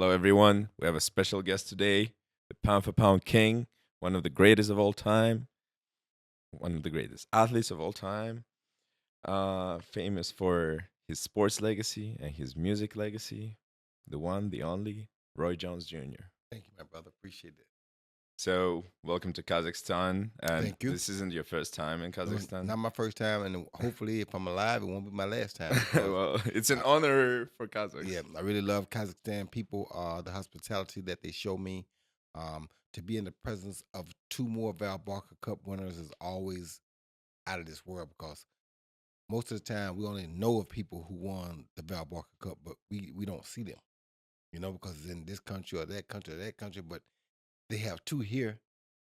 Hello, everyone. We have a special guest today, the pound for pound king, one of the greatest of all time, one of the greatest athletes of all time, famous for his sports legacy and his music legacy, the one, the only, Roy Jones Jr. Thank you, my brother. Appreciate it. So, welcome to Kazakhstan. And Thank you. this isn't your first time in No, it's Kazakhstan. not my first time, and hopefully, if I'm alive, it won't be my last time. Because Well, it's an I, honor for Kazakhs. yeah, I really love Kazakhstan people. The hospitality that they show me, to be in the presence of two more Val Barker Cup winners is always out of this world. Because most of the time, we only know of people who won the Val Barker Cup, but we don't see them. Because it's in this country or that country or that country, but they have two here,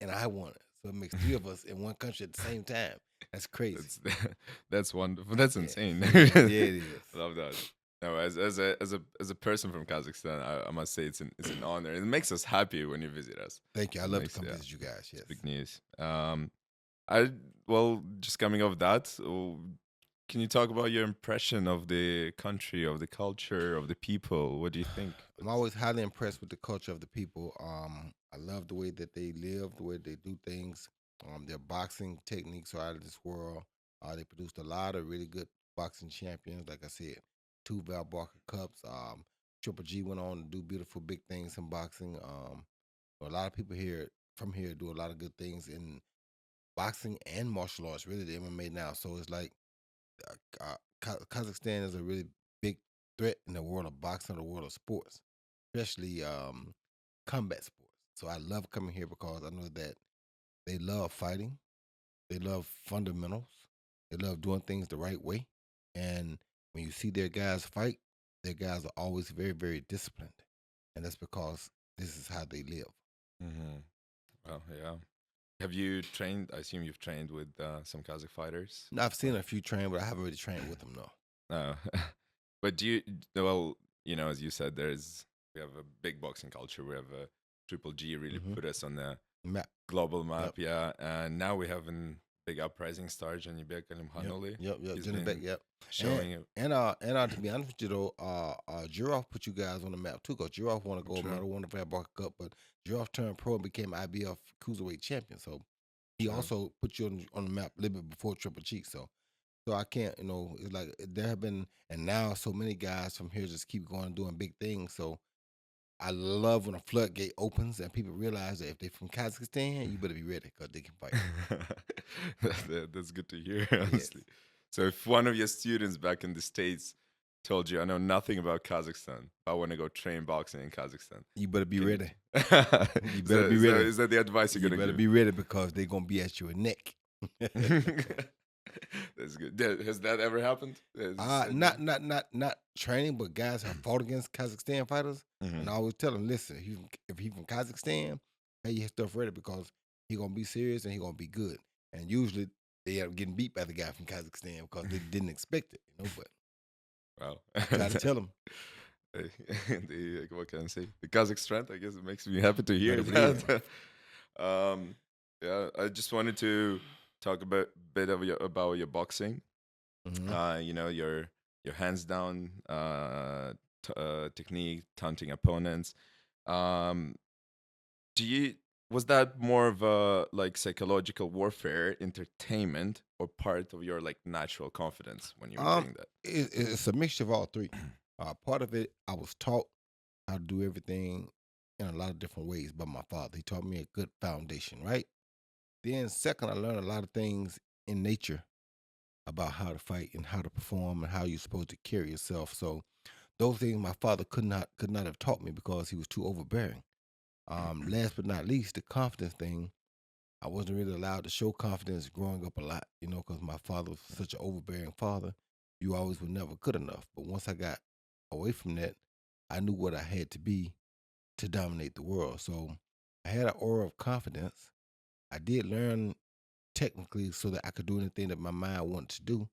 and I won it. So it makes three of us in one country at the same time. That's crazy. That's that's wonderful. That's Yeah, insane. yeah, it is. Love that. No, as a person from Kazakhstan, I must say it's an honor. It makes us happy when you visit us. Thank you. I It love to makes come yeah, visit you guys. it's Yes. big news. I well, just coming off that, can you talk about your impression of the country, of the culture, of the people? What do you think? I'm always highly impressed with the culture of the people. I love the way that they live, the way they do things. Their boxing techniques are out of this world. They produced a lot of really good boxing champions. Like I said, two Val Barker Cups. Triple G went on to do beautiful big things in boxing. So a lot of people here from here do a lot of good things in boxing and martial arts. Really, the MMA now. So it's like Kazakhstan is a really big threat in the world of boxing, the world of sports, especially combat sports. So I love coming here because I know that they love fighting, they love fundamentals, they love doing things the right way. And when you see their guys fight, their guys are always very, very disciplined. And that's because this is how they live. Mm-hmm. Well, yeah. Have you trained? I assume you've trained with some Kazakh fighters. Now, I've seen a few train, but I haven't really trained with them, no. No, but do you? Well, as you said, we have a big boxing culture. We have a Triple G really Mm-hmm. put us on the Map. global map, Yep. yeah. And now we have a big uprising star, Janibek Kalimhanoli. Yep. He's Jenny Beck, been yep. showing it. To be honest with you though, Giraffe put you guys on the map too, because Giraffe won a gold True, medal, won the Fat Barker Cup, but Giraffe turned pro and became IBF cruiserweight champion. So he true. also put you on the map a little bit before Triple G. So I can't, it's like there have been, and now so many guys from here just keep going and doing big things. So I love when a floodgate opens and people realize that if they're from Kazakhstan, you better be ready because they can fight. That's good to hear, Yes. honestly. So if one of your students back in the States told you, I know nothing about Kazakhstan, I want to go train boxing in Kazakhstan. You better be Can ready. you You better be ready. is that the advice you're You gonna better give? be ready because they're gonna be at your neck. That's good. Has that ever happened? Not training, but guys have fought against Kazakhstan fighters, and I always tell them, listen, if he from Kazakhstan, have your stuff ready because he gonna be serious and he gonna be good. And usually they end up getting beat by the guy from Kazakhstan because they didn't expect it. But Wow. I try to tell them, What can I say? The Kazakh strength, I guess it makes me happy to hear better believe that. Yeah, I just wanted to talk about bit of about your boxing. hmm Your hands down technique, taunting opponents. Um, do you was that more of a like psychological warfare, entertainment, or part of your like natural confidence when you were Um, doing that? it's a mixture of all three. Part of it, I was taught how to do everything in a lot of different ways by my father. He taught me a good foundation, right? Then, second, I learned a lot of things in nature about how to fight and how to perform and how you're supposed to carry yourself. So, those things my father could not have taught me because he was too overbearing. Last but not least, the confidence thing. I wasn't really allowed to show confidence growing up a lot, because my father was such an overbearing father. You always were never good enough. But once I got away from that, I knew what I had to be to dominate the world. So I had an aura of confidence. I did learn technically so that I could do anything that my mind wanted to do.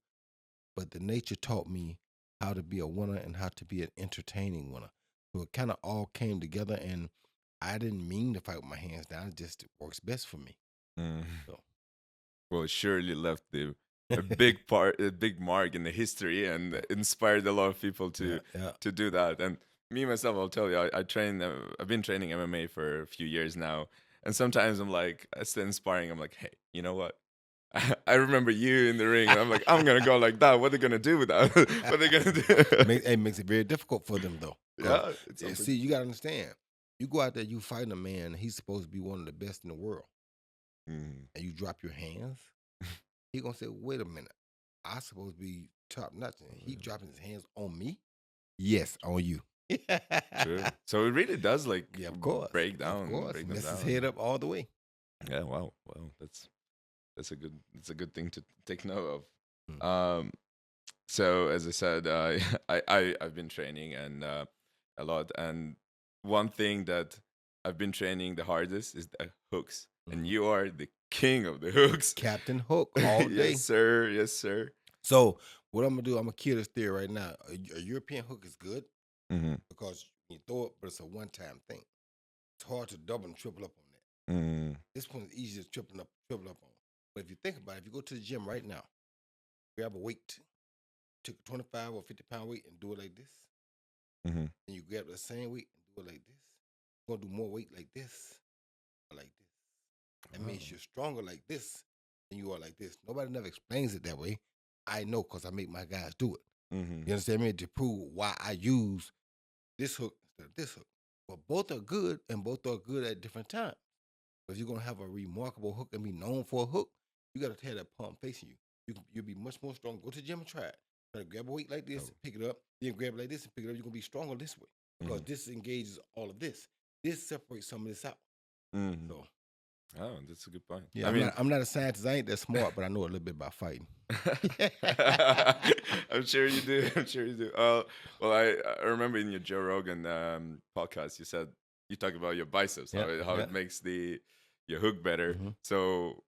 But the nature taught me how to be a winner and how to be an entertaining winner. So it kind of all came together, and I didn't mean to fight with my hands down. It just works best for me. Mm. So Well, it surely left a big part, a big mark in the history, and inspired a lot of people yeah, yeah. to do that. And me myself, I'll tell you, I train. I've been training MMA for a few years now, and sometimes I'm like, I sit inspiring. I'm like, hey, you know what? I remember you in the ring, and I'm like, I'm gonna go like that. What are they gonna do with that? What are they gonna do? It makes it very difficult for them, though. Yeah, See, you gotta understand. You go out there, you fighting a man. He's supposed to be one of the best in the world, and you drop your hands. He gonna say, "Wait a minute, I supposed to be top notch, and he dropping his hands on me." Yes, on you. True. So it really does Yeah, of course. break down, Of course, break them mess his down. head up all the way. Yeah. Wow. Well, that's a good thing to take note of. Mm. So as I said, I've been training and a lot, and one thing that I've been training the hardest is the hooks, and you are the king of the hooks, Captain Hook all day. Yes, sir. Yes, sir. So what I'm gonna do? I'm gonna kill this theory right now. A European hook is good because you throw it, but it's a one-time thing. It's hard to double and triple up on that. This one is easy to triple up on. But if you think about it, if you go to the gym right now, grab a weight, take a 25 or 50-pound weight and do it like this, and you grab the same weight and do it like this, you're gonna do more weight like this or like this. That means you're stronger like this than you are like this. Nobody never explains it that way. I know because I make my guys do it. You understand me? To prove why I use this hook instead of this hook. But both are good and both are good at different times. If you're gonna have a remarkable hook and be known for a hook, you gotta have that palm facing you. You'll be much more strong. Go to the gym and try it. Try to grab a weight like this, pick it up, then grab it like this and pick it up. You're gonna be stronger this way. Because this engages all of this. This separates some of this out. So oh, that's a good point. yeah, I'm not a scientist. I ain't that smart, but I know a little bit about fighting. I'm sure you do. I'm sure you do. Well, I remember in your Joe Rogan podcast, you talk about your biceps, how it makes your hook better. So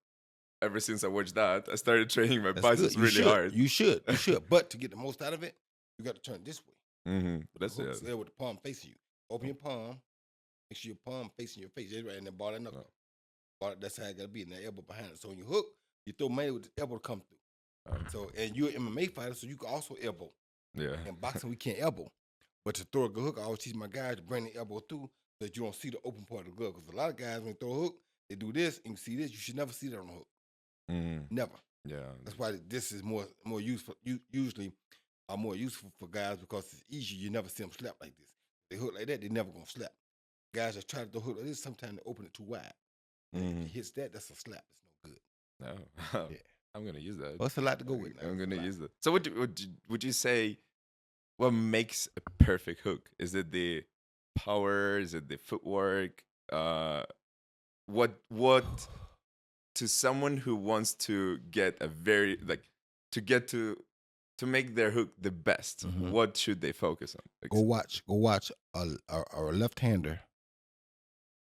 ever since I watched that, I started training my biceps really hard. You should. But to get the most out of it, you got to turn it this way. That's it. There with the palm facing you. Open your palm. Make sure your palm facing your face. And then ball that knuckle. That's how it got to be. And that elbow behind it. So when you hook, you throw money with the elbow to come through. So and you're an MMA fighter, so you can also elbow. Yeah. In boxing, we can't elbow. But to throw a good hook, I always teach my guys to bring the elbow through so that you don't see the open part of the glove. Because a lot of guys, when they throw a hook, they do this and you see this. You should never see that on the hook. Never. Yeah. That's why this is more useful. Usually, are more useful for guys because it's easier. You never see them slap like this. They hook like that, they never gonna slap. Guys that try to throw hook like this, sometimes they open it too wide. If it hits that, that's a slap. It's no good. No. Yeah. I'm gonna use that. Well, it's a lot to go with. I'm gonna use that. So, would you say what makes a perfect hook? Is it the power? Is it the footwork? What to someone who wants to get to make their hook the best? What should they focus on? Go watch a left-hander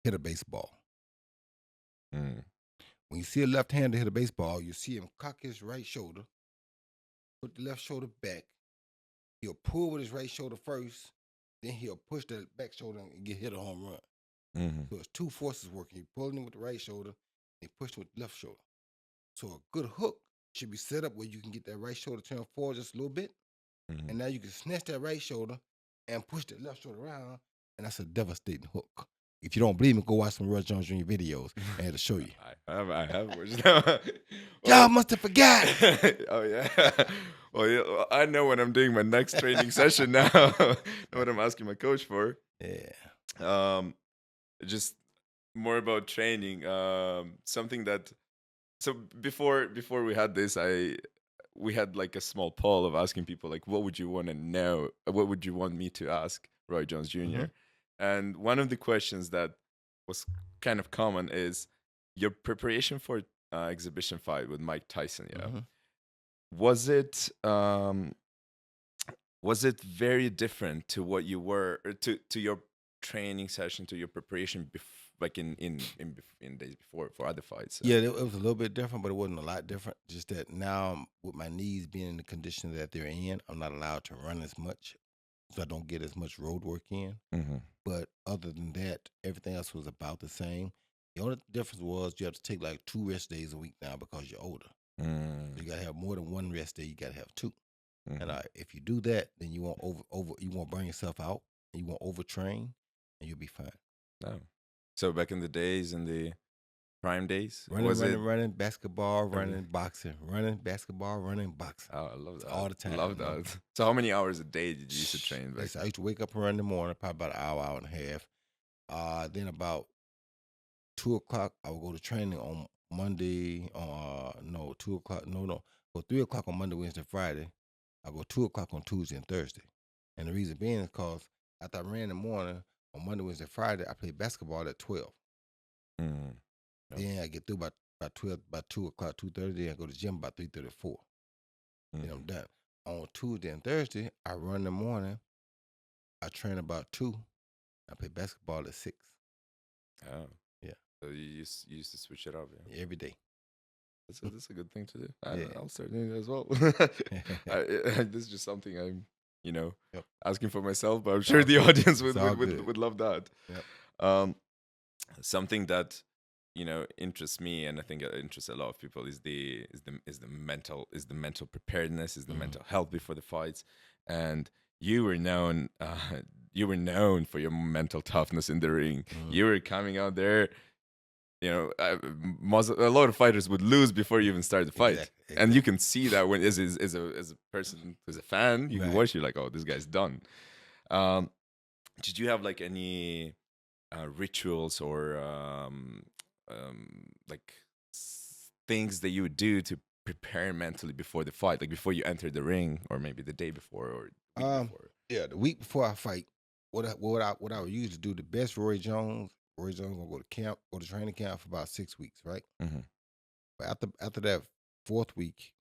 hit a baseball. When you see a left-hander hit a baseball, you see him cock his right shoulder, put the left shoulder back. He'll pull with his right shoulder first, then he'll push the back shoulder and hit a home run. So it's two forces working. He's pulling with the right shoulder, and pushing with the left shoulder. So a good hook should be set up where you can get that right shoulder turned forward just a little bit, and now you can snatch that right shoulder and push the left shoulder around, and that's a devastating hook. If you don't believe me, go watch some Roi Jones Jr. videos. I had to show you. I have watched them. Y'all must have forgot. Oh, yeah. Well, yeah, I know when I'm doing my next training session now. Know what I'm asking my coach for. Yeah. Just more about training. Something that... So before we had this, we had like a small poll of asking people like, what would you want to know? What would you want me to ask Roi Jones Jr.? And one of the questions that was kind of common is your preparation for exhibition fight with Mike Tyson. Yeah, was it very different to what you were to your training session, to your preparation like in days before for other fights? Yeah, it was a little bit different, but it wasn't a lot different. Just that now with my knees being in the condition that they're in, I'm not allowed to run as much, so I don't get as much road work in. But other than that, everything else was about the same. The only difference was you have to take like 2 rest days a week now because you're older. So you got to have more than 1 rest day. You got to have 2. And if you do that, then you won't you won't burn yourself out. You won't overtrain, and you'll be fine. No. So back in the days, in the prime days, Running, basketball, running, boxing, running, basketball, running, boxing. Oh, I love that. All the time. Love that. So how many hours a day did you used to train back I used to wake up and run in the morning, probably about an hour and a half. Then about 2 o'clock, I would go to training on Monday. 2 o'clock. No. Well, 3 o'clock on Monday, Wednesday, Friday. I go 2 o'clock on Tuesday and Thursday. And the reason being is because after I ran in the morning on Monday, Wednesday, Friday, I played basketball at 12. Mm. Yep. Then I get through by 12, by 2 o'clock, 2:30. Then I go to the gym about 3:30, 4. Then I'm done. On Tuesday and Thursday, I run in the morning. I train about 2. I play basketball at 6. Oh. Yeah. So you used to switch it up, yeah? Every day. That's a good thing to do. Yeah. I'll start doing that as well. This is just something I'm, Yep. asking for myself, but I'm sure the audience would all would love that. Yep. Something that interests me, and I think it interests a lot of people, is the mental preparedness, is the mental health before the fights. And you were known for your mental toughness in the ring. You were coming out there. A lot of fighters would lose before you even start the fight. Exactly. And you can see that when as a person who's a fan, you can watch, you're like, oh, this guy's done. Did you have like any rituals or things that you would do to prepare mentally before the fight, like before you enter the ring, or maybe the day before or the week before? Yeah, the week before I fight, what I would usually do, the best Roi Jones gonna go to training camp for about 6 weeks, right? But after that 4th week,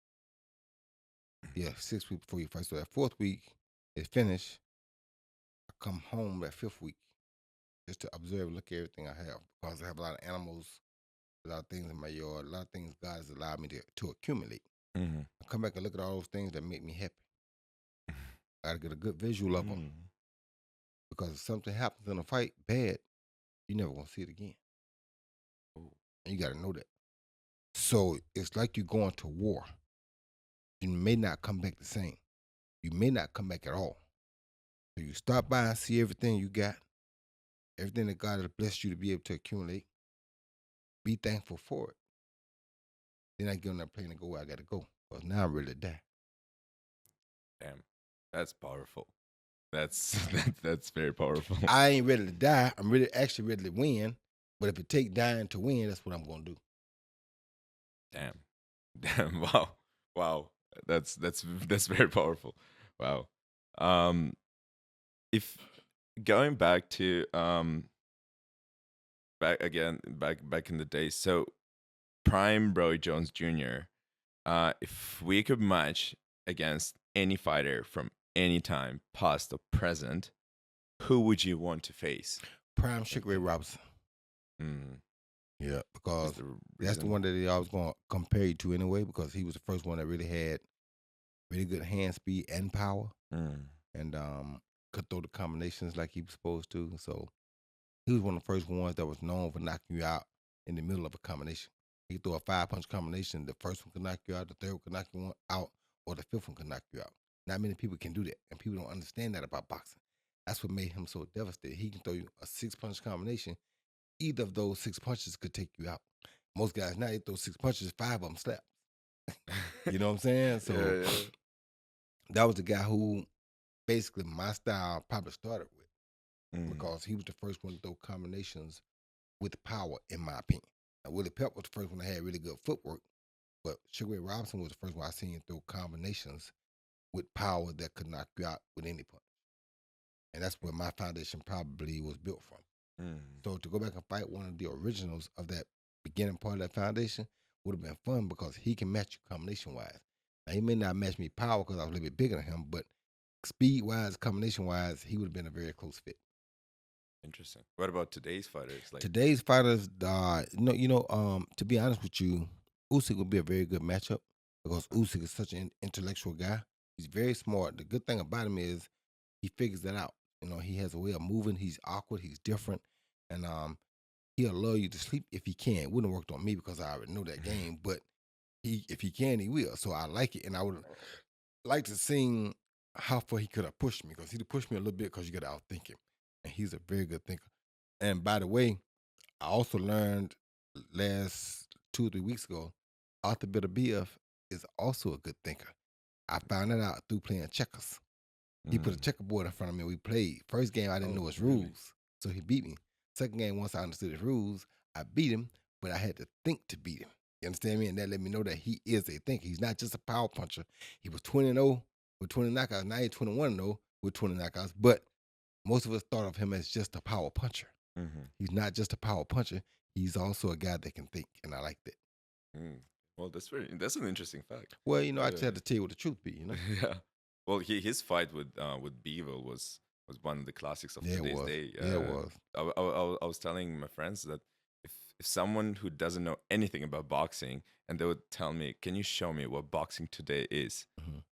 6 weeks before you fight. So that 4th week is finished. I come home that 5th week just to observe, look at everything I have, because I have a lot of animals, a lot of things in my yard, a lot of things God has allowed me to accumulate. I come back and look at all those things that make me happy. I gotta get a good visual of them, because if something happens in a fight bad, you're never gonna see it again. And you gotta know that. So it's like you're going to war. You may not come back the same. You may not come back at all. So you stop by and see everything you got, everything that God has blessed you to be able to accumulate. Be thankful for it. Then I get on that plane and go where I gotta go. Because now I'm ready to die. Damn, that's powerful. That's very powerful. I ain't ready to die. I'm actually ready to win. But if it take dying to win, that's what I'm gonna do. Damn. Wow. That's very powerful. Wow. If going back to back in the day, so prime Roi Jones Jr. If we could match against any fighter from any time, past or present, who would you want to face? Prime Sugar Ray Robinson. Yeah, because that's the one that I was going to compare you to anyway, because he was the first one that really had really good hand speed and power, and could throw the combinations like he was supposed to. So he was one of the first ones that was known for knocking you out in the middle of a combination. He could throw a 5-punch combination. The first one could knock you out, the third one could knock you out, or the 5th one could knock you out. Not many people can do that, and people don't understand that about boxing. That's what made him so devastated. He can throw you a 6-punch combination. Either of those 6 punches could take you out. Most guys now, they throw 6 punches, 5 of them slap. You know what I'm saying? So that was the guy who basically my style probably started with, because he was the first one to throw combinations with power, in my opinion. Now, Willie Pep was the first one that had really good footwork, but Sugar Ray Robinson was the first one I seen throw combinations with power that could knock you out with any punch. And that's where my foundation probably was built from. So to go back and fight one of the originals of that beginning part of that foundation would have been fun, because he can match you combination-wise. Now, he may not match me power because I was a little bit bigger than him, but speed-wise, combination-wise, he would have been a very close fit. Interesting. What about today's fighters? Today's fighters, to be honest with you, Usyk would be a very good matchup, because Usyk is such an intellectual guy. He's very smart. The good thing about him is he figures that out. He has a way of moving. He's awkward. He's different. And he'll allow you to sleep if he can. It wouldn't have worked on me because I already know that game. But if he can, he will. So I like it. And I would like to see how far he could have pushed me, because he pushed me a little bit because you got to outthink him, and he's a very good thinker. And by the way, I also learned last 2 or 3 weeks ago, Arthur Biтербиеве is also a good thinker. I found that out through playing checkers. He put a checkerboard in front of me. We played. First game, I didn't know his rules, so he beat me. Second game, once I understood his rules, I beat him, but I had to think to beat him. You understand me? And that let me know that he is a thinker. He's not just a power puncher. He was 20-0 with 20 knockouts. Now he's 21-0 with 20 knockouts. But most of us thought of him as just a power puncher. He's not just a power puncher. He's also a guy that can think, and I like that. Well, that's an interesting fact. Well, I just had to tell you what the truth be, Yeah. Well, his fight with Bivol was one of the classics of today's day. Yeah, it was. I was telling my friends that if someone who doesn't know anything about boxing and they would tell me, "Can you show me what boxing today is?"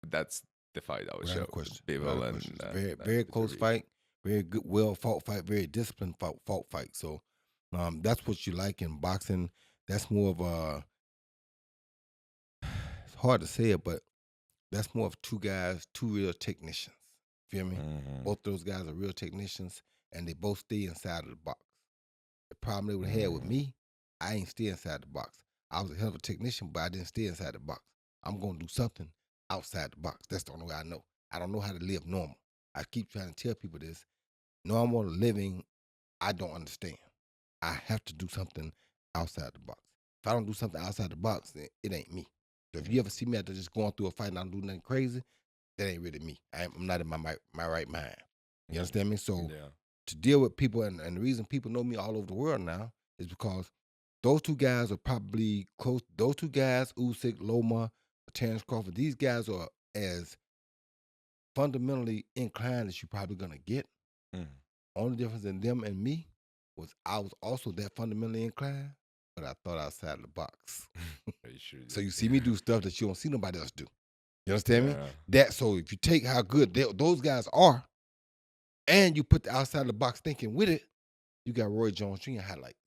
That's the fight I would show. Bivol and very close fight, very good, well fought fight, very disciplined fought fight. So that's what you like in boxing. That's more of a, it's hard to say it, but that's more of two guys, two real technicians. Feel me? Both those guys are real technicians, and they both stay inside of the box. The problem they would have had with me, I ain't stay inside the box. I was a hell of a technician, but I didn't stay inside the box. I'm going to do something outside the box. That's the only way I know. I don't know how to live normal. I keep trying to tell people this. Normal living, I don't understand. I have to do something outside the box. If I don't do something outside the box, then it ain't me. So if you ever see me out there just going through a fight and I don't do nothing crazy, that ain't really me. I'm not in my right mind. You understand me? So to deal with people, and the reason people know me all over the world now is because those two guys are probably close. Those two guys, Usyk, Loma, Terrence Crawford, these guys are as fundamentally inclined as you're probably going to get. Only difference in them and me was I was also that fundamentally inclined, but I thought outside the box. So you see me do stuff that you don't see nobody else do. You understand me? So if you take how good those guys are, and you put the outside the box thinking with it, you got Roi Jones-Jr. highlights.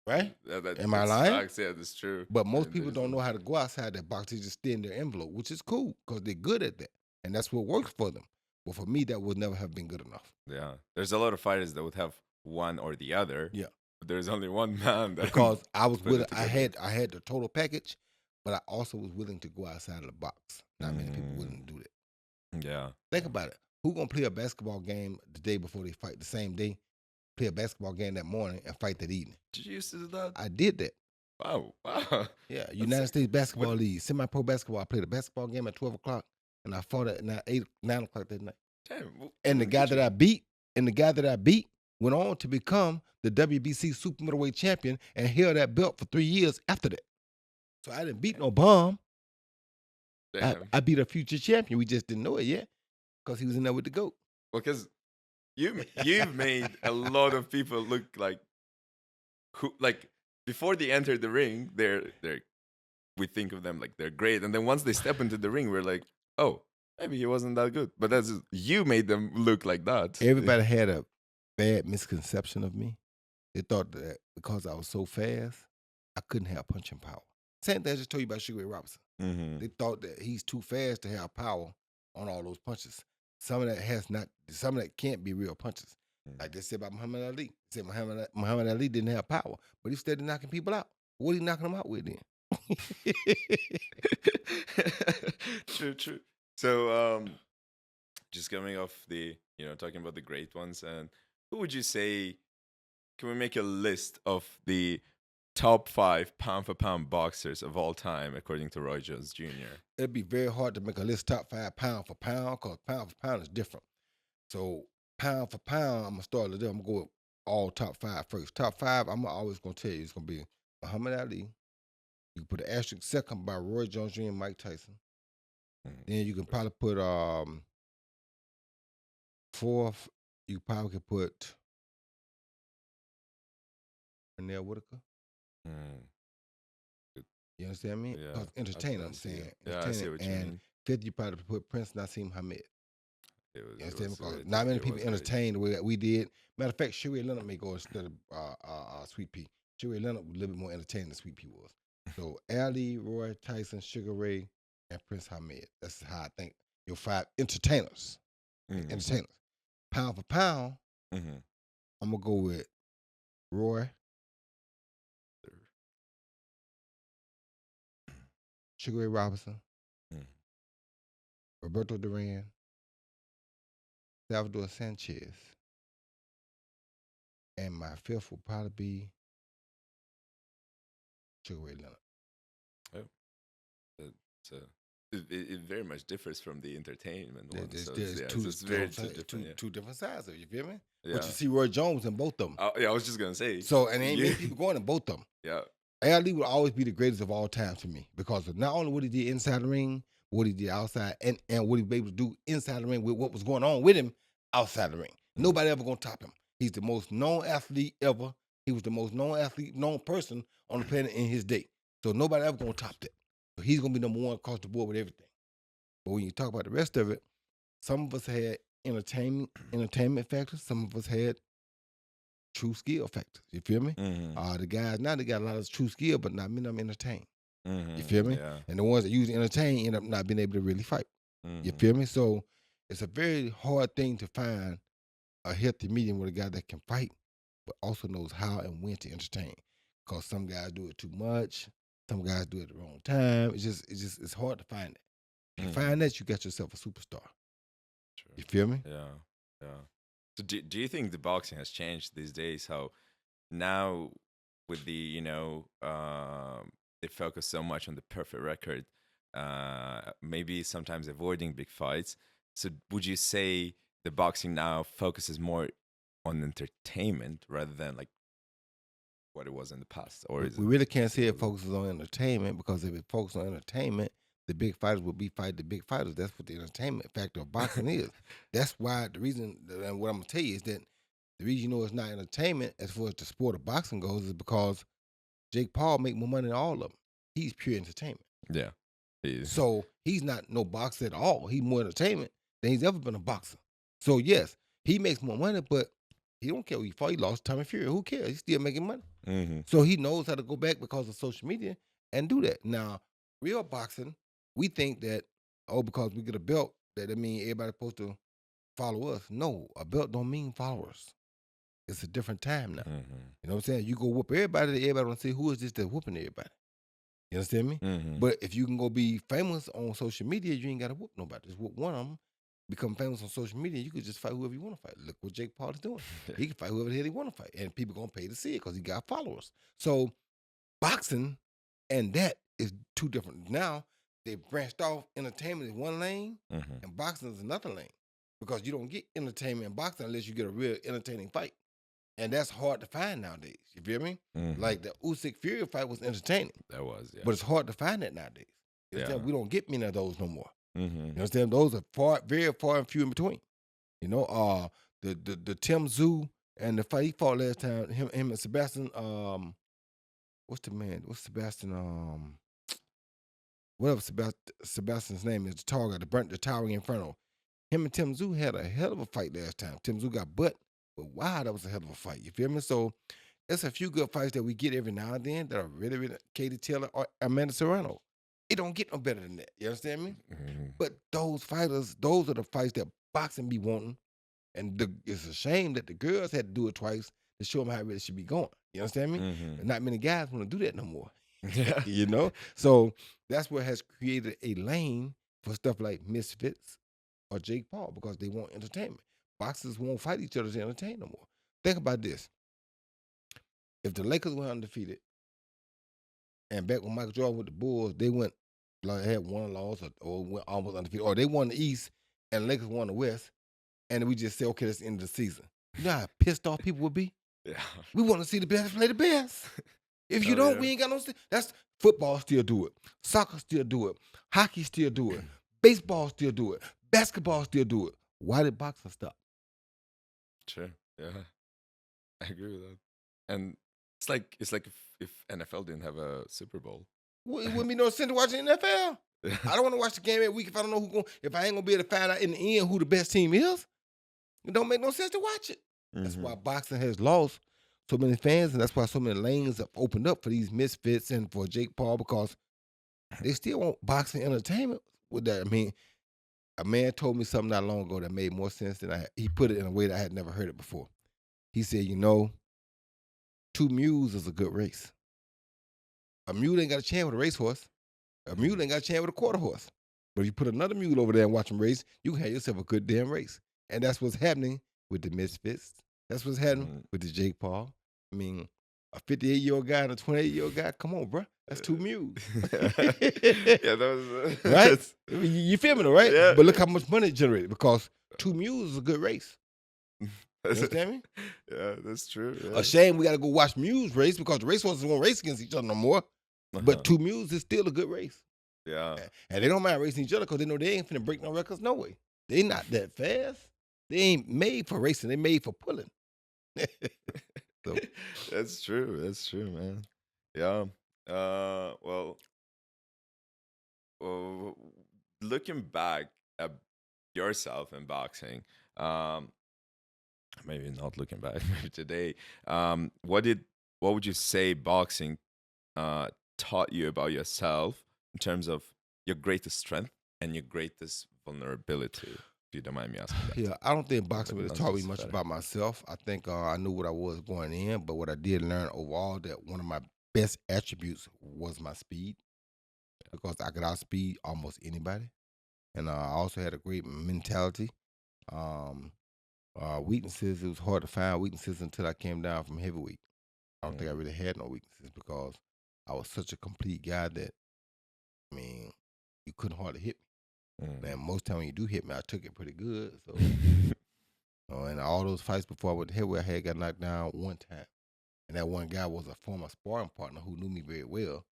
Right? Am I lying? Facts, yeah, that's true. But most people don't know how to go outside that box. They just stay in their envelope, which is cool because they're good at that. And that's what works for them. But for me, that would never have been good enough. Yeah. There's a lot of fighters that would have one or the other. Yeah. But there's only one man that because I was willing, I had the total package, but I also was willing to go outside of the box. Not many people willing to do that. Yeah. Think about it. Who gonna play a basketball game the day before they fight the same day? Play a basketball game that morning and fight that evening. Did you used to do that? I did that. Wow. Yeah, United States Basketball League, semi-pro basketball. I played a basketball game at 12 o'clock, and I fought at 9 o'clock that night. Damn. And the guy that I beat, went on to become the WBC super middleweight champion and held that belt for 3 years after that. So I didn't beat no bum. I beat a future champion. We just didn't know it yet because he was in there with the GOAT. Well, because you've made a lot of people look like before they enter the ring, we think of them like they're great, and then once they step into the ring, we're like, oh, maybe he wasn't that good. But you made them look like that. Everybody had a bad misconception of me. They thought that because I was so fast, I couldn't have punching power. Same thing I just told you about Sugar Ray Robinson. They thought that he's too fast to have power on all those punches. Some of that can't be real punches. Like they said about Muhammad Ali. They said Muhammad Ali didn't have power, but he started knocking people out. What are you knocking them out with then? True. So, just coming off talking about the great ones, and who would you say? Can we make a list of the top 5 pound-for-pound boxers of all time, according to Roi Jones Jr.? It'd be very hard to make a list top 5 pound for pound because pound for pound is different. So pound for pound, I'm gonna start with them. I'm gonna go with all top 5 first. Top 5, I'm always gonna tell you it's gonna be Muhammad Ali. You can put an asterisk second by Roi Jones Jr. and Mike Tyson. Then you can probably put fourth. You probably could put Pernell Whitaker. You understand me? Yeah, entertainer, I'm saying. Yeah, I see what you mean. Fifth, you probably put Prince Nassim Hamed. You understand? Because not many people entertained the way that we did. Matter of fact, Sugar Leonard may go instead of Sweet Pea. Sugar Leonard was a little bit more entertaining than Sweet Pea was. So Ali, Roy, Tyson, Sugar Ray, and Prince Hamed. That's how I think. your 5 entertainers. Mm-hmm. Entertainers. Pound for pound, Mm-hmm. I'm going to go with Roy, Sugar Ray Robinson, Mm-hmm. Roberto Duran, Salvador Sanchez, and my fifth will probably be Sugar Ray Leonard. It very much differs from the entertainment one. There's So two very different different. two different sides of it. You feel me? Yeah. But you see Roy Jones in both of them. Oh, yeah, I was just gonna say. So and ain't many people going in both of them. Yeah. Ali will always be the greatest of all time to me because of not only what he did inside the ring, what he did outside, and what he was able to do inside the ring with what was going on with him outside the ring. Nobody ever gonna top him. He's the most known athlete ever. He was the most known athlete, known person on the planet in his day. So nobody ever gonna top that. So he's gonna be number one across the board with everything. But when you talk about the rest of it, some of us had entertainment factors. Some of us had true skill factors. You feel me? Mm-hmm. The guys now they got a lot of true skill, but not many of them entertain. Mm-hmm. You feel me? Yeah. And the ones that usually entertain end up not being able to really fight. Mm-hmm. You feel me? So it's a very hard thing to find a healthy medium with a guy that can fight, but also knows how and when to entertain. Because some guys do it too much. Some guys do it at the wrong time. It's hard to find that. If you find that, you got yourself a superstar. True. You feel me? Yeah, yeah. So do you think the boxing has changed these days? How now with the they focus so much on the perfect record, maybe sometimes avoiding big fights. So would you say the boxing now focuses more on entertainment rather than like what it was in the past? Or is we really can't say it focuses on entertainment because if it focuses on entertainment, the big fighters will be fighting the big fighters. That's what the entertainment factor of boxing is. That's why the reason, and what I'm going to tell you is that the reason you know it's not entertainment as far as the sport of boxing goes is because Jake Paul make more money than all of them. He's pure entertainment. Yeah. So he's not no boxer at all. He's more entertainment than he's ever been a boxer. So yes, he makes more money, but he don't care who he fought. He lost Tommy Fury. Who cares? He's still making money. Mm-hmm. So he knows how to go back because of social media and do that. Now, real boxing, we think that, because we get a belt, that means everybody's supposed to follow us. No, a belt don't mean followers. It's a different time now. Mm-hmm. You know what I'm saying? You go whoop everybody want to see who is this that's whooping everybody. You understand me? Mm-hmm. But if you can go be famous on social media, you ain't got to whoop nobody. Just whoop one of them. Become famous on social media, you could just fight whoever you want to fight. Look what Jake Paul is doing. He can fight whoever the hell he want to fight. And people going to pay to see it because he got followers. So boxing and that is two different. Now, they branched off entertainment is one lane and boxing is another lane. Because you don't get entertainment in boxing unless you get a real entertaining fight. And that's hard to find nowadays. You feel me? Mm-hmm. Like the Usyk Fury fight was entertaining. That was, yeah. But it's hard to find that nowadays. You understand? We don't get many of those no more. Mm-hmm. You understand? Those are very far and few in between. You know, the Tim Tszyu and the fight he fought last time, him and Sebastian, what's the man? What's Sebastian, whatever Sebastian's name is, the tall guy, the towering inferno. Him and Tim Tszyu had a hell of a fight last time. Tim Tszyu got butt, but wow, that was a hell of a fight. You feel me? So it's a few good fights that we get every now and then that are really, really Katie Taylor or Amanda Serrano. It don't get no better than that. You understand me? Mm-hmm. But those fighters, those are the fights that boxing be wanting. And it's a shame that the girls had to do it twice to show them how it really should be going. You understand me? Mm-hmm. And not many guys want to do that no more. Yeah. You know? So that's what has created a lane for stuff like Misfits or Jake Paul because they want entertainment. Boxers won't fight each other to entertain no more. Think about this. If the Lakers went undefeated, and back when Michael Jordan with the Bulls, they went like had one loss or went almost undefeated, or they won the East and the Lakers won the West, and we just say, okay, that's the end of the season. You know how pissed off people would be? Yeah. We want to see the best play the best. If you don't, we ain't got no. That's football still do it, soccer still do it, hockey still do it, baseball still do it, basketball still do it. Why did boxing stop? Sure. Yeah. I agree with that. And it's like if NFL didn't have a Super Bowl. Well, it wouldn't be no sense to watch the NFL. I don't want to watch the game every week if I don't know if I ain't gonna be able to find out in the end who the best team is. It don't make no sense to watch it. That's why boxing has lost so many fans, and that's why so many lanes have opened up for these misfits and for Jake Paul because they still want boxing entertainment with that. I mean, a man told me something not long ago that made more sense than he put it in a way that I had never heard it before. He said, 2 mules is a good race. A mule ain't got a chance with a racehorse. A mule ain't got a chance with a quarter horse. But if you put another mule over there and watch them race, you can have yourself a good damn race. And that's what's happening with the Misfits. That's what's happening with the Jake Paul. I mean, a 58-year-old guy and a 28-year-old guy, come on, bro. That's 2 mules. Yeah, that was right? You feel me, though, right? Yeah. But look how much money it generated because 2 mules is a good race. You understand me? Yeah, that's true. Yeah. A shame we got to go watch mules race because the racehorses won't race against each other no more. But 2 mules is still a good race. Yeah. And they don't mind racing each other because they know they ain't finna break no records no way. They not that fast. They ain't made for racing. They made for pulling. So. That's true, man. Yeah. Well, looking back at yourself in boxing, maybe not looking back, maybe today, what would you say boxing taught you about yourself in terms of your greatest strength and your greatest vulnerability? If you don't mind me asking that. Yeah, I don't think boxing really taught me much about myself. I think I knew what I was going in, but what I did learn overall that one of my best attributes was my speed because I could outspeed almost anybody. And I also had a great mentality. Weaknesses, it was hard to find weaknesses until I came down from heavyweight. I don't think I really had no weaknesses because I was such a complete guy that, I mean, you couldn't hardly hit me. And most time when you do hit me, I took it pretty good. So, and all those fights before I went to heavyweight, I had got knocked down one time. And that one guy was a former sparring partner who knew me very well.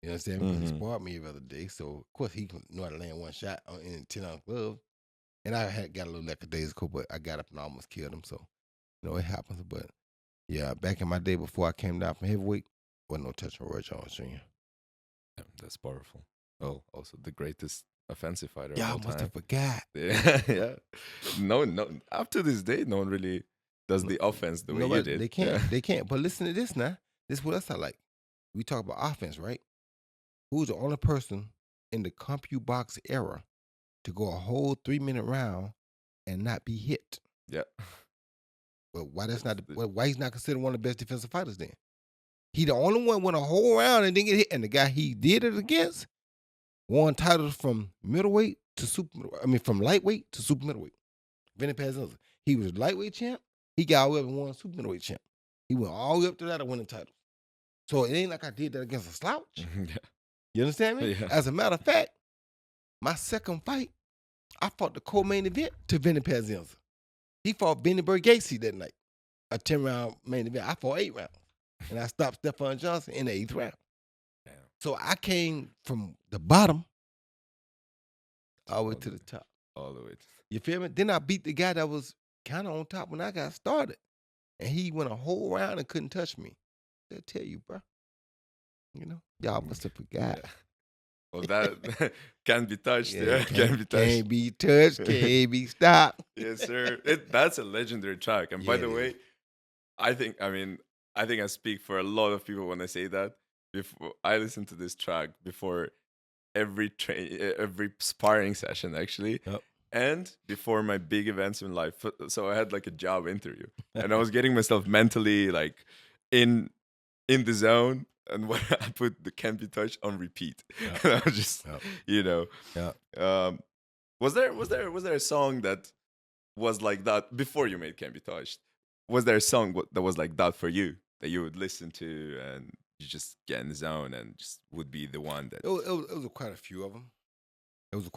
You understand? Because he sparred me every other day. So, of course, he knew how to land one shot in 10-ounce gloves. And I had got a little lackadaisical, but I got up and almost killed him. So, it happens. But, yeah, back in my day before I came down from heavyweight, wasn't no touching Roy Jones Jr. Yeah, that's powerful. Oh, also the greatest offensive fighter of Y'all all must time. have forgot. Yeah. No. Up to this day, no one really does the offense the way you did. They can't. They can't. But listen to this now. This is what else I like. We talk about offense, right? Who's the only person in the CompuBox era to go a whole 3-minute round and not be hit? Yeah. Well, why why he's not considered one of the best defensive fighters then? He the only one went a whole round and didn't get hit. And the guy he did it against won titles from middleweight to from lightweight to super middleweight. Vinny Pazanza. He was lightweight champ. He got all the way up and won super middleweight champ. He went all the way up to that and winning titles. So it ain't like I did that against a slouch. Yeah. You understand me? Yeah. As a matter of fact, my second fight, I fought the co-main event to Vinny Pazanza. He fought Benny Gacy that night. A 10-round main event. I fought 8 rounds. And I stopped Stephon Johnson in the 8th round. Damn. So I came from the bottom all the way to the top. All the way. You feel me? Then I beat the guy that was kind of on top when I got started. And he went a whole round and couldn't touch me. They'll tell you, bro. Y'all must have forgot. Yeah. Well, that can't be touched. Yeah, can't be touched. Can't be touched. Can't be stopped. Yes, sir. That's a legendary track. And by the way, I think I speak for a lot of people when I say that. Before I listen to this track before every sparring session, actually. Yep. And before my big events in life. So I had like a job interview. And I was getting myself mentally like in the zone. And when I put the Can't Be Touched on repeat. Yep. I was just, Yeah. Was there a song that was like that before you made Can't Be Touched? Was there a song that was like that for you that you would listen to and you just get in the zone and just would be the one that... It was quite a few of them. It was a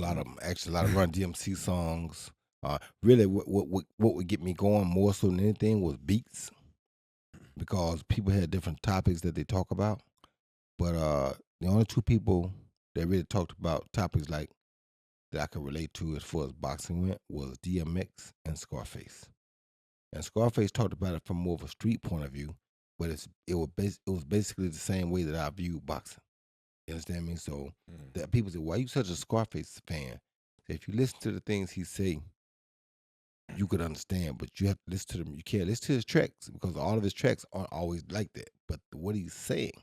lot of them. Actually, a lot of Run DMC songs. Really, what would get me going more so than anything was beats, because people had different topics that they talk about. But the only 2 people that really talked about topics like that I could relate to as far as boxing went was DMX and Scarface. And Scarface talked about it from more of a street point of view, but it was basically the same way that I view boxing. You understand me? So that people say, "Why are you such a Scarface fan?" If you listen to the things he say, you could understand, but you have to listen to them. You can't listen to his tracks because all of his tracks aren't always like that. But what he's saying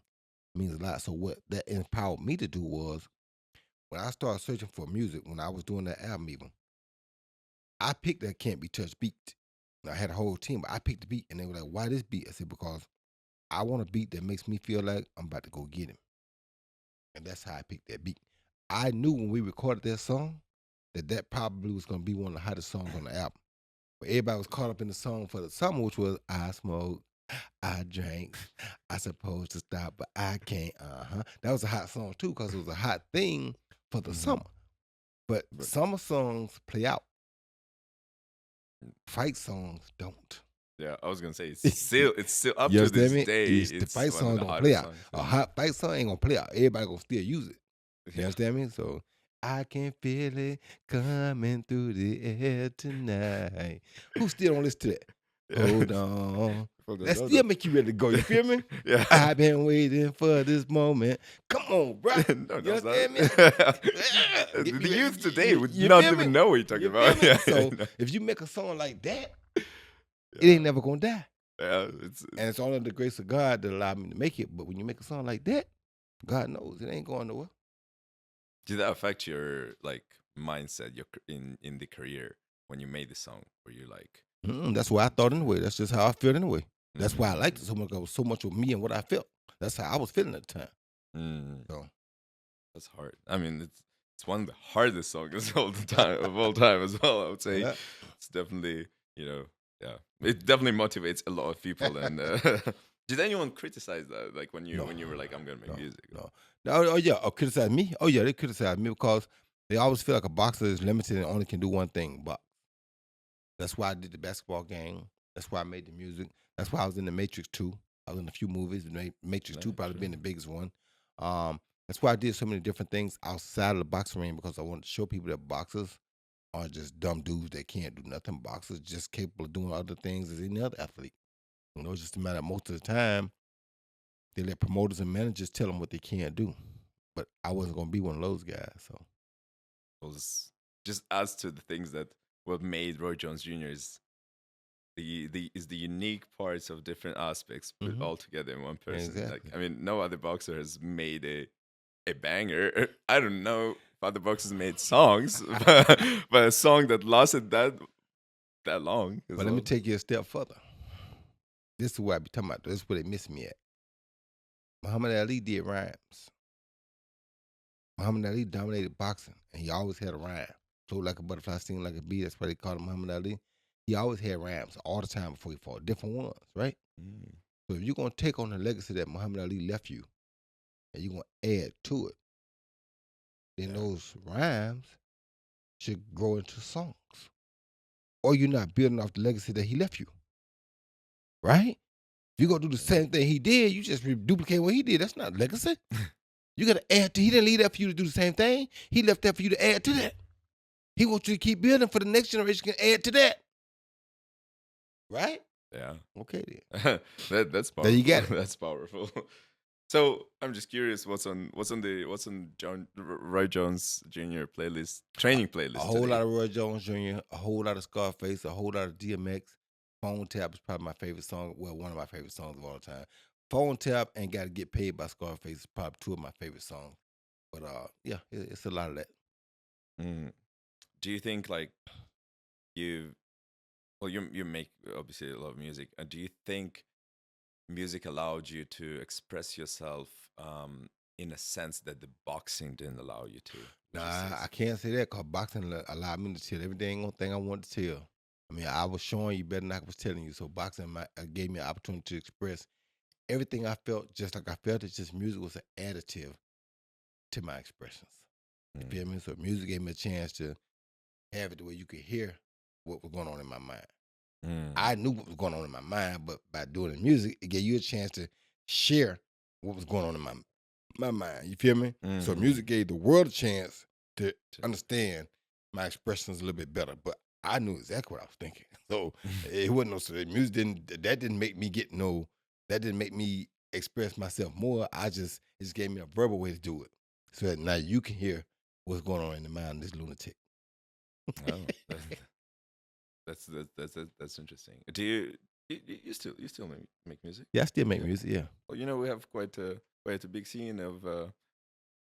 means a lot. So what that empowered me to do was when I started searching for music, when I was doing that album even, I picked that Can't Be Touched beat. I had a whole team, but I picked the beat and they were like, why this beat? I said, because I want a beat that makes me feel like I'm about to go get him. And that's how I picked that beat. I knew when we recorded that song that probably was going to be one of the hottest songs on the album. But everybody was caught up in the song for the summer, which was I smoke, I drank, I supposed to stop, but I can't. That was a hot song too because it was a hot thing for the summer. But summer songs play out. Fight songs don't. Yeah, I was gonna say it's still up You to this understand me? day. The It's fight one of song the don't hottest play out. songs. A hot fight song ain't gonna play out. Everybody gonna still use it. You Yeah. understand me? So I can feel it coming through the air tonight. Who still don't listen to that? Yeah. Hold on. Hold on, That hold still on. make you ready to go. You feel me? Yeah. I've been waiting for this moment. Come on, bro. No, You it's not. understand me? The Get me youth ready. today would You not feel even me? know what you're talking You about. feel me? Yeah, So no. if you make a song like that, it Yeah. ain't never gonna die. Yeah, And it's only the grace of God that allowed me to make it. But when you make a song like that, God knows it ain't going nowhere. did that affect your like mindset, in the career when you made the song? Were you like, That's what I thought anyway. That's just how I felt anyway. That's why I liked it mm, so much. It was so much of me and what I felt. That's how I was feeling at the time. mm, So that's hard. I mean, it's one of the hardest songs of all time as well. I would say yeah. it's definitely, yeah, it definitely motivates a lot of people. And did anyone criticize that, like when you were like, I'm gonna make music? No. Oh yeah. Oh, criticize me? Oh yeah, they criticize me because they always feel like a boxer is limited and only can do one thing, box. That's why I did the basketball game. That's why I made the music. That's why I was in the Matrix 2. I was in a few movies. The Matrix 2 probably being the biggest one. That's why I did so many different things outside of the boxing ring because I wanted to show people that boxers aren't just dumb dudes that can't do nothing. Boxers just capable of doing other things as any other athlete. It's just a matter of most of the time they let promoters and managers tell them what they can't do. But I wasn't going to be one of those guys. So Was just adds to the things that what made Roy Jones Jr. is the unique parts of different aspects put all together in one person. Like, Exactly. I mean, no other boxer has made a banger. I don't know if other boxers made songs, but a song that lasted that long. But let me take you a step further. This is what I be talking about. This is where they miss me at. Muhammad Ali did rhymes. Muhammad Ali dominated boxing, and he always had a rhyme. Flow like a butterfly, sting like a bee. That's why they call him Muhammad Ali. He always had rhymes all the time before he fought, different ones, right? So if you're going to take on the legacy that Muhammad Ali left you, and you're going to add to it, then those rhymes should grow into songs. Or you're not building off the legacy that he left you, right? If you're going to do the same thing he did, you just duplicate what he did. That's not legacy. You got to add to. He didn't leave that for you to do the same thing. He left that for you to add to that. He wants you to keep building for the next generation can add to that. Right? Yeah. Okay then. That's powerful. There you got it. That's powerful. So I'm just curious, what's on Roy Jones Jr. playlist, training playlist? A whole lot of Roy Jones Jr., a whole lot of Scarface, a whole lot of DMX. Phone Tap is probably my favorite song. Well, one of my favorite songs of all time. Phone Tap and Got to Get Paid by Scarface is probably two of my favorite songs. But yeah, it's a lot of that. Do you think like you make obviously a lot of music, and do you think music allowed you to express yourself in a sense that the boxing didn't allow you to? Nah, I can't say that because boxing allowed me to tell every dang thing I wanted to tell. I mean, I was showing you better than I was telling you. So boxing gave me an opportunity to express everything I felt just like I felt it. Just music was an additive to my expressions. You feel me? So music gave me a chance to have it the way you could hear what was going on in my mind. I knew what was going on in my mind, but by doing the music, it gave you a chance to share what was going on in my mind. You feel me? So music gave the world a chance to understand my expressions a little bit better. But I knew exactly what I was thinking. So it wasn't no. So the music didn't make me that didn't make me express myself more. It just gave me a verbal way to do it, so that now you can hear what's going on in the mind of this lunatic. Oh, that's interesting. Do You still make music? Yeah, I still make Yeah. music. Yeah, Well, we have quite a big scene of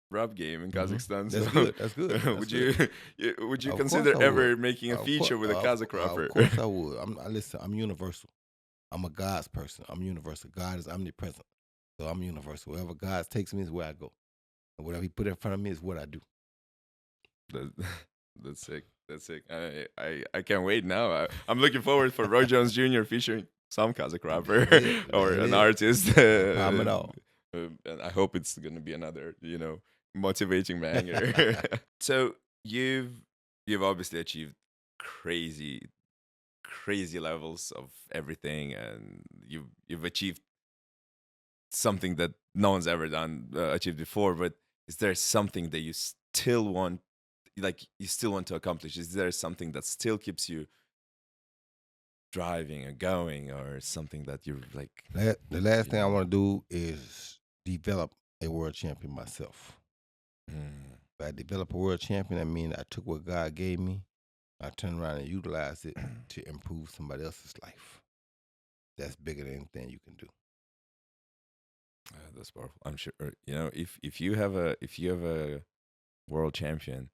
rap game in Kazakhstan. that's So good. That's good. That's would good. would you Of course consider I would. ever making a Of feature course, with a Kazakh rapper? of course I would. Listen. I'm universal. I'm a God's person. I'm universal. God is omnipresent, so I'm universal. Wherever God takes me is where I go, and whatever He put in front of me is what I do. That, that's sick. That's sick. I can't wait now. I'm looking forward for Roy Jones Jr. featuring some Kazakh rapper or an artist. No problem at all. And I hope it's gonna be another, motivating banger. So you've obviously achieved crazy, crazy levels of everything, and you've achieved something that no one's ever done achieved before. But is there something that you still want, to accomplish? Is there something that still keeps you driving or going, or something that you're like? The last thing I want to do is develop a world champion myself. If I develop a world champion, that means I took what God gave me, I turned around and utilized it to improve somebody else's life. That's bigger than anything you can do. That's powerful. I'm sure. If you have a world champion,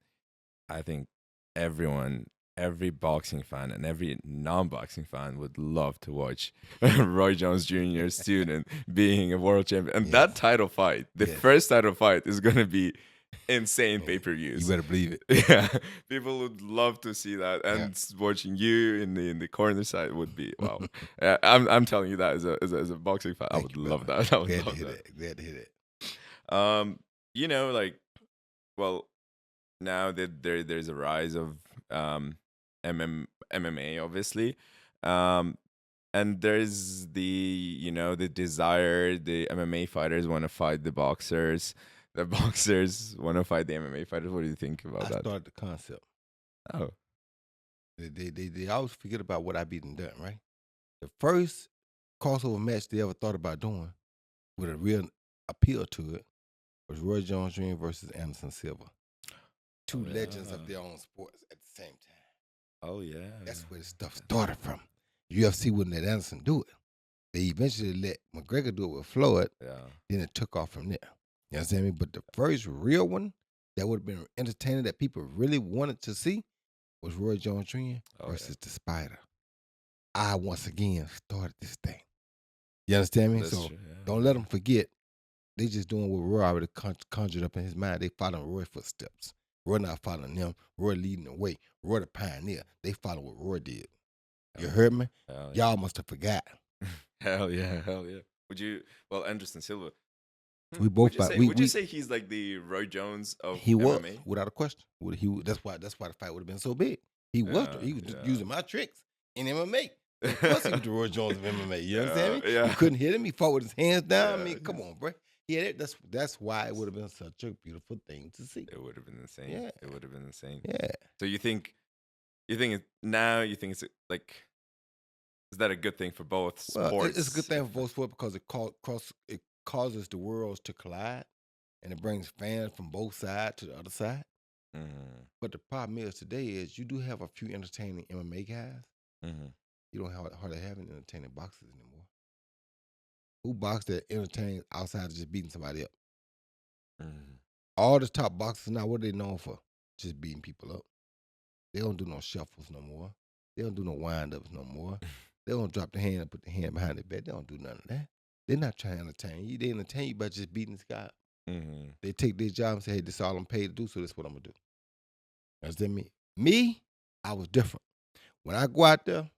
I think every boxing fan and every non-boxing fan would love to watch Roy Jones Jr. student being a world champion. And that title fight, the first title fight, is gonna be insane pay-per-views. You better believe it. Yeah, people would love to see that, and watching you in the corner side would be wow. I'm telling you that as a boxing fan, I would love that. I would Glad love to hear that. that. Glad to hear that. Well, now that there's a rise of MMA, obviously, and there's the desire, the MMA fighters want to fight the boxers. The boxers want to fight the MMA fighters. What do you think about that? I started the concept. Oh, They always forget about what I beat done, right? The first crossover match they ever thought about doing with a real appeal to it was Roy Jones Jr. versus Anderson Silva. Two legends of their own sports at the same time. Oh, yeah. That's where the stuff started from. UFC wouldn't let Anderson do it. They eventually let McGregor do it with Floyd. Yeah. Then it took off from there. You understand me? But the first real one that would have been entertaining that people really wanted to see was Roy Jones Jr. versus the Spider. I, once again, started this thing. You understand me? That's so true, yeah. Don't let them forget. They just doing what Roy already conjured up in his mind. They following Roy's footsteps. Roy not following them. Roy leading the way. Roy the pioneer. They follow what Roy did. You heard me? Y'all must have forgot. Hell yeah. Anderson Silva. We both. Would you say he's like the Roy Jones of he MMA? Was, without a question. That's why the fight would have been so big. He was using my tricks in MMA. Of course he was the Roy Jones of MMA. You understand me? Yeah. You couldn't hit him. He fought with his hands down. I mean, come on, bro. Yeah, that's why it would have been such a beautiful thing to see. It would have been insane. Yeah. It would have been insane. Yeah. So you think it's like, is that a good thing for both sports? It's a good thing for both sports because it causes the worlds to collide, and it brings fans from both sides to the other side. Mm-hmm. But the problem is today is you do have a few entertaining MMA guys. Mm-hmm. You don't hardly have any entertaining boxers anymore. Who box that entertains outside of just beating somebody up? Mm-hmm. All the top boxers now, what are they known for? Just beating people up. They don't do no shuffles no more. They don't do no wind-ups no more. They don't drop the hand and put the hand behind their back. They don't do none of that. They're not trying to entertain you. They entertain you by just beating this guy up. Mm-hmm. They take their job and say, hey, this is all I'm paid to do, so this is what I'm going to do. Understand me? Me, I was different. When I go out there,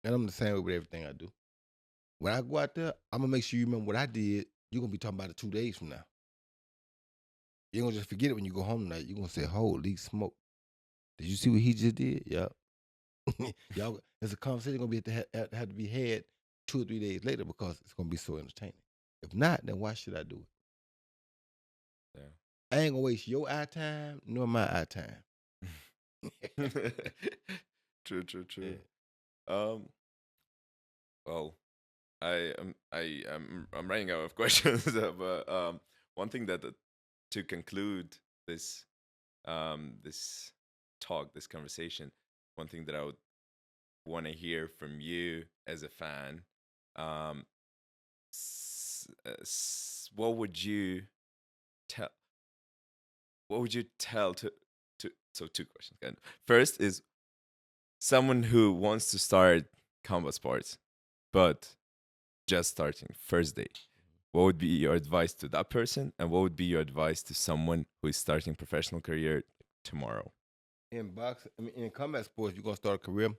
and I'm the same way with everything I do. When I go out there, I'm going to make sure you remember what I did. You're going to be talking about it 2 days from now. You're going to just forget it when you go home tonight. You're going to say, holy smoke. Did you see what he just did? Yep. Y'all, there's a conversation going to be have to be had 2 or 3 days later because it's going to be so entertaining. If not, then why should I do it? Yeah. I ain't going to waste your eye time nor my eye time. True. Yeah. Well, I'm running out of questions, but one thing that to conclude this this talk, this conversation, one thing that I want to hear from you as a fan. What would you tell? What would you tell to? So two questions. Again. First is someone who wants to start combat sports, but just starting first day. What would be your advice to that person, and what would be your advice to someone who is starting professional career tomorrow? In boxing, in combat sports, you're gonna start a career.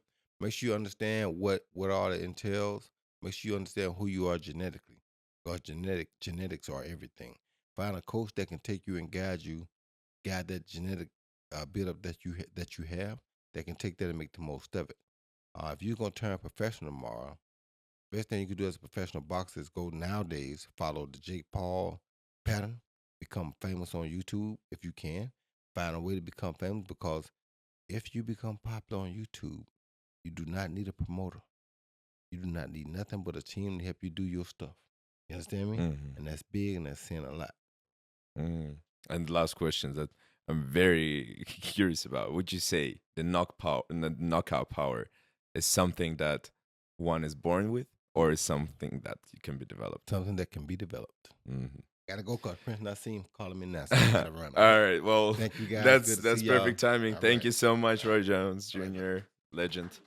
Make sure you understand what all it entails. Make sure you understand who you are genetically, because genetics are everything. Find a coach that can take you and guide that genetic build-up that you have, that can take that and make the most of it. If you're gonna turn professional tomorrow, best thing you can do as a professional boxer is go nowadays, follow the Jake Paul pattern, become famous on YouTube if you can. Find a way to become famous, because if you become popular on YouTube, you do not need a promoter. You do not need nothing but a team to help you do your stuff. You understand me? Mhm. And that's big, and that's saying a lot. And the last question that I'm very curious about: would you say the knockout power is something that one is born with, or is something that can be developed? Something that can be developed. Mhm. Gotta go, cause Prince Nassim calling me now, so I gotta run. All right. Well, Thank you guys. that's Good to that's see y'all. perfect timing. All Thank right. you so much, Roy Jones All right, Jr., legend.